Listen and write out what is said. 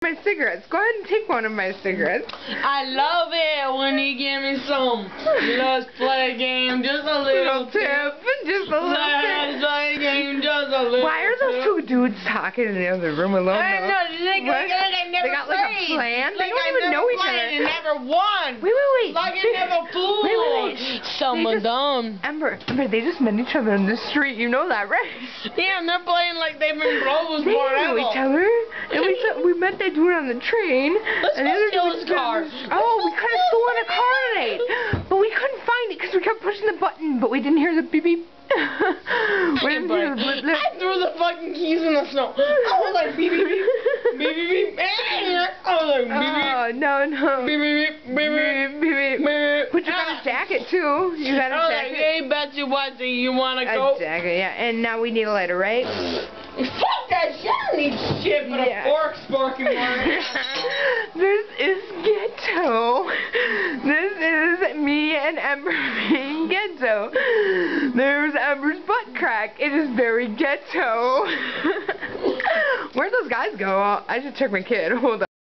my cigarettes. Go ahead and take one of my cigarettes. I love it when you give me some. Let's play a game, just a little tip. Just a little Let's tip. play a game, just a little Why are those two dudes talking in the other room alone? I don't know. Like I never They got like a played. plan? They Like don't I even never know each played other. and never won. Wait. Like I never flew. Wait. Someone dumb. Ember, they just met each other in the street. You know that, right? Yeah, and they're playing like they've been bros They forever. knew each other. And we met that dude on the train. Let's and go the other steal dude his car. Oh, we could have stolen a car tonight. But we couldn't find it because we kept pushing the button. But we didn't hear the beep beep. We didn't hear the blip blip. I threw the fucking keys in the snow. I was like beep beep beep. Beep beep beep. I was like beep beep. Oh, no. Beep beep beep. Beep beep beep. But you got a jacket too. You got a I was jacket. like, hey, Betsy Wetsy, you wanna go? A jacket, yeah. And now we need a lighter, right? Fuck that shit. I don't need shit but a fork sparking one. This is ghetto. This is me and Ember being ghetto. There's Ember's butt crack. It is very ghetto. Where'd those guys go? I should check my kid. Hold on.